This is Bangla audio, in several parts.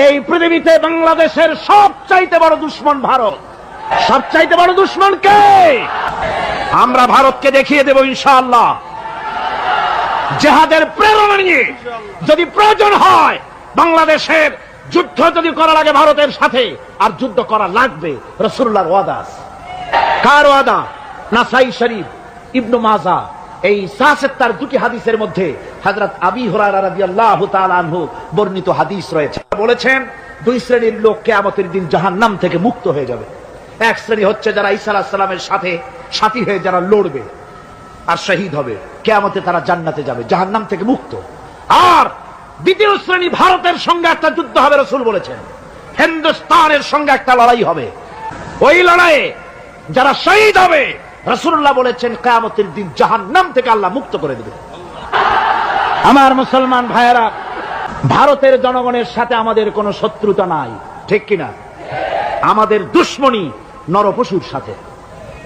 এই পৃথিবীতে বাংলাদেশের সবচাইতে বড় দুশমন ভারত। সবচাইতে বড় দুশমন কে? আমরা ভারতকে দেখিয়ে দেব ইনশাআল্লাহ। জিহাদের প্রেরণা নিয়ে যদি প্রয়োজন হয় বাংলাদেশের যুদ্ধ যদি করা লাগে ভারতের সাথে, আর যুদ্ধ করা লাগবে, রাসূলুল্লাহর ওয়াদা আছে। কার ওয়াদা? নাসাই শরীফ, ইবনে মাজাহ, এই তার দুটি হাদিসের মধ্যে হযরত আবী হুরায়রা রাদিয়াল্লাহু তাআলা আনহু বর্ণিত হাদিস রয়েছে। বলেছেন দুই শ্রেণীর লোক কিয়ামতের দিন জাহান্নাম থেকে মুক্ত হয়ে যাবে। এক শ্রেণী হচ্ছে যারা ঈসা আলাইহিস সালামের সাথে সাথী হয়ে যারা লড়বে আর শহীদ হবে, কিয়ামতে তারা জান্নাতে যাবে, জাহান্নাম থেকে মুক্ত। আর দ্বিতীয় শ্রেণী ভারতের সঙ্গে একটা যুদ্ধ হবে, রাসূল বলেছেন হিন্দুস্তানের সঙ্গে একটা লড়াই হবে। ওই লড়াইয়ে যারা শহীদ হবে, রাসূলুল্লাহ বলেছেন কিয়ামতের দিন জাহান্নাম থেকে আল্লাহ মুক্ত করে দেবে। আমার মুসলমান ভাইয়েরা, ভারতের জনগণের সাথে আমাদের কোনো শত্রুতা নাই, ঠিক কিনা? আমাদের দুশমনী নরপশুর সাথে।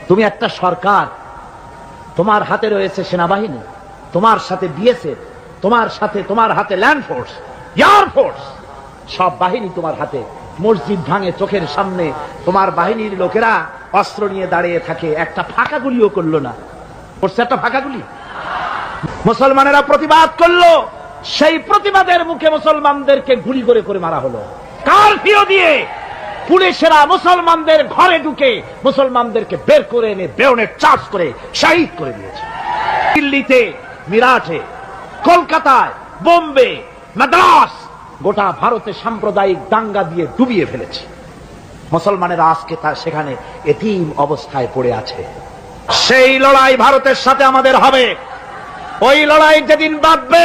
তুমি একটা সরকার, তোমার হাতে রয়েছে সেনাবাহিনী, তোমার সাথে বিএসএফ, তোমার হাতে ল্যান্ড ফোর্স, এয়ার ফোর্স, সব বাহিনী তোমার হাতে। মসজিদ ভাঙে চোখের সামনে, তোমার বাহিনীর লোকেরা অস্ত্র নিয়ে দাঁড়িয়ে থাকে, একটা ফাঁকা গুলিও করলো না। করছে একটা ফাঁকা গুলি? মুসলমানেরা প্রতিবাদ করলো, সেই প্রতিবাদের মুখে মুসলমানদেরকে গুলি করে করে মারা হলো। কারফিউ দিয়ে পুলিশেরা মুসলমানদের ঘরে ঢুকে মুসলমানদেরকে বের করে এনে বেয়নেট চার্জ করে শহীদ করে দিয়েছে। দিল্লিতে, মিরাটে, কলকাতায়, বোম্বে, মাদ্রাস, গোটা ভারতে সাম্প্রদায়িক দাঙ্গা দিয়ে ডুবিয়ে ফেলেছে। মুসলমানেরা আজকে তার সেখানে এতিম অবস্থায় পড়ে আছে। সেই লড়াই ভারতের সাথে আমাদের হবে। ওই লড়াই যেদিন বাঁধবে,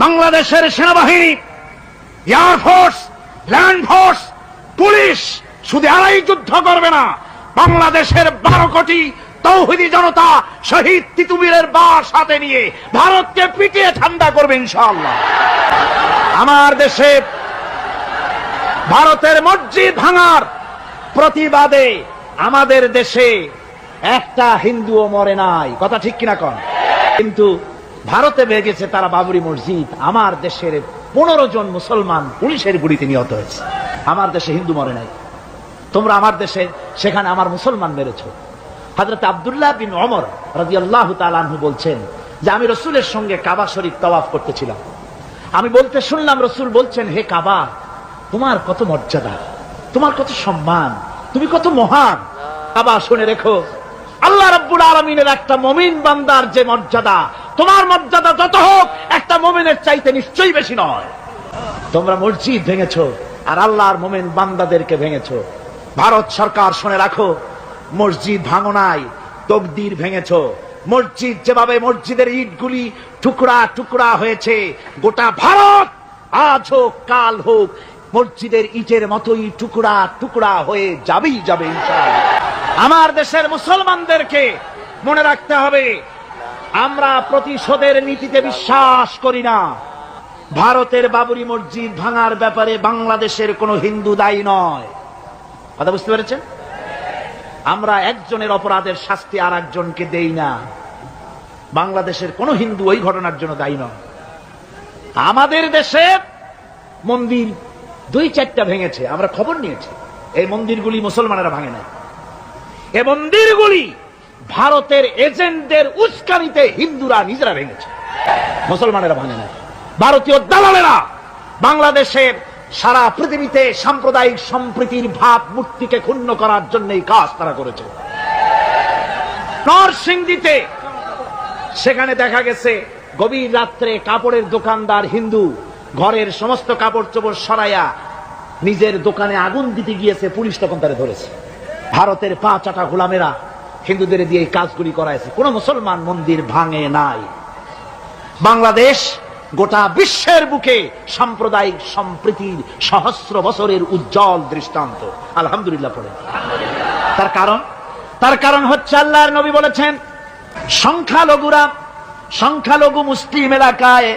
বাংলাদেশের সেনাবাহিনী, air force, land force, police শুধু এরাই যুদ্ধ করবে না, বাংলাদেশের 12 কোটি তৌহিদি জনতা শহীদ তিতুমীরের বাস হাতে নিয়ে ভারতকে পিটিয়ে ঠান্ডা করবে ইনশাআল্লাহ। আমার দেশে ভারতের মসজিদ ভাঙার প্রতিবাদে আমাদের দেশে একটা হিন্দুও মরে নাই, কথা ঠিক কিনা কন? কিন্তু ভারতে ভেঙেছে তারা বাবরি মসজিদ। আমার দেশের 15 জন মুসলমান পুলিশের গুলিতে নিহত হয়েছে। আমার দেশে হিন্দু মরে নাই। তোমরা আমার দেশে সেখানে আমার মুসলমান মেরেছো। হযরত আব্দুল্লাহ বিন ওমর রাদিয়াল্লাহু তাআলা আনহু বলছেন যে আমি রাসূলের সঙ্গে কাবা শরীফ তাওয়াফ করতেছিলাম। আমি বলতে শুনলাম রাসূল বলছেন, হে কাবা, তোমার কত মর্যাদা, তোমার কত সম্মান, তুমি কত মহান। কাবা শুনে রেখো, আল্লাহ রাব্বুল আলামিনের একটা মুমিন বান্দার যে মর্যাদা, তোমার মর্যাদা যত হোক একটা মুমিনের চাইতে নিশ্চয়ই বেশি নয়। তোমরা মসজিদ ভেঙেছো আর আল্লাহর মুমিন বান্দাদেরকে ভেঙেছো। ভারত সরকার শুনে রাখো, মসজিদ ভাঙো নাই, তকদির ভেঙেছো। মসজিদ যেভাবে মসজিদের ইটগুলি টুকরা টুকরা হয়েছে, গোটা ভারত আজ হোক কাল হোক মসজিদের ইটের মতোই টুকরা টুকরা হয়ে যাবেই যাবে ইনশাআল্লাহ। আমার দেশের মুসলমানদেরকে মনে রাখতে হবে, আমরা প্রতিশোধের নীতিতে বিশ্বাস করি না। ভারতের বাবরি মসজিদ ভাঙার ব্যাপারে বাংলাদেশের কোনো হিন্দু দায়ী নয়। কথা বুঝতে পেরেছেন? আমরা একজনের অপরাধের শাস্তি আর একজনকে দেই না। বাংলাদেশের কোন হিন্দু ওই ঘটনার জন্য দায়ী নয়। আমাদের দেশে মন্দির 2-4টা ভেঙেছে, আমরা খবর নিয়েছি। এই মন্দিরগুলি মুসলমানেরা ভাঙে নাই। এই মন্দিরগুলি ভারতের এজেন্টদের উস্কানিতে হিন্দুরা নিজেরা ভেঙেছে, মুসলমানেরা ভাঙে নাই। ভারতীয় দালালেরা বাংলাদেশের সারা পৃথিবীতে সাম্প্রদায়িক সম্প্রীতির ভাব মূর্তিকে ক্ষুণ্ণ করার জন্য এই কাজ তারা করেছে। নরসিংদীতে সেখানে দেখা গেছে গভীর রাত্রে কাপড়ের দোকানদার হিন্দু ঘরের সমস্ত কাপড় চোপড় সরাইয়া নিজের দোকানে আগুন দিতে গিয়েছে, পুলিশ তখন তারা ধরেছে। ভারতের 5-8 গোলামেরা হিন্দুদের দিয়ে এই কাজগুলি করাইছে। কোন মুসলমান মন্দির ভাঙে নাই। বাংলাদেশ গোটা বিশ্বের বুকে সাম্প্রদায়িক সম্প্রীতির সহস্র বছরের উজ্জ্বল দৃষ্টান্ত। আলহামদুলিল্লাহ পড়ে। তার কারণ হচ্ছে আল্লাহর নবী বলেছেন, সংখ্যালঘু মুসলিম এলাকায়,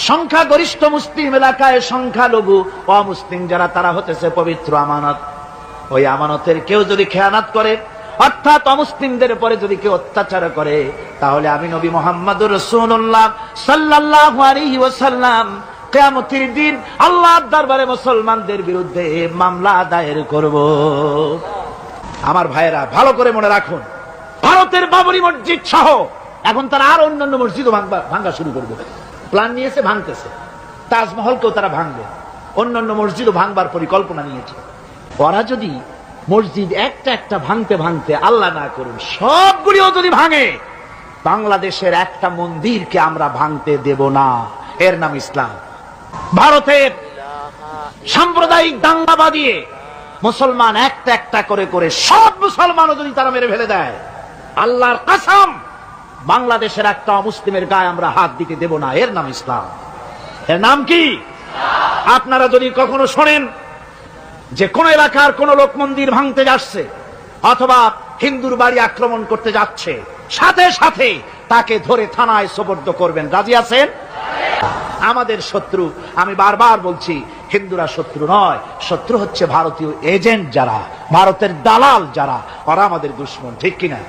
সংখ্যাগরিষ্ঠ মুসলিম এলাকায় সংখ্যালঘু অমুসলিম যারা, তারা হতেছে পবিত্র আমানত। ওই আমানতের কেউ যদি খেয়ানত করে, অর্থাৎ অমুসলিমদের উপরে যদি কেউ অত্যাচার করে, তাহলে আমি নবী মুহাম্মদুর রাসূলুল্লাহ সাল্লাল্লাহু আলাইহি ওয়াসাল্লাম কিয়ামতের দিন আল্লাহর দরবারে মুসলমানদের বিরুদ্ধে মামলা দায়ের করব। আমার ভাইয়েরা ভালো করে মনে রাখুন, ভারতের বাবরি মসজিদ সহ এখন তারা আর অন্যান্য মসজিদও ভাঙ্গা শুরু করবে, প্ল্যান নিয়েছে, ভাঙতেছে। তাজমহলকেও তারা ভাঙবে, অন্যান্য মসজিদও ভাঙবার পরিকল্পনা নিয়েছে। ওরা যদি মসজিদ একটা একটা ভাঙতে ভাঙতে, আল্লাহ না করুন সবগুলিও যদি ভাঙে, বাংলাদেশের একটা মন্দিরকে আমরা ভাঙতে দেব না। এর নাম ইসলাম। ভারতের সাম্প্রদায়িক দাঙ্গা বাঁধিয়ে মুসলমান একটা একটা করে করে সব মুসলমানও যদি তারা মেরে ফেলে দেয়, আল্লাহর কসম বাংলাদেশের একটা অমুসলিমের গায়ে আমরা হাত দিতে দেব না। এর নাম ইসলাম। এর নাম কি? আপনারা যদি কখনো শোনেন যে কোন এলাকার কোন লোক মন্দির ভাঙতে যাচ্ছে অথবা হিন্দুর বাড়ি আক্রমণ করতে যাচ্ছে, সাথে সাথে তাকে ধরে থানায় সোপর্দ করবেন। রাজি আছেন? আমাদের শত্রু, আমি বারবার বলছি, হিন্দুরা শত্রু নয়, শত্রু হচ্ছে ভারতীয় এজেন্ট যারা, ভারতের দালাল যারা, ওরা আমাদের দুশমন। ঠিক কিনা?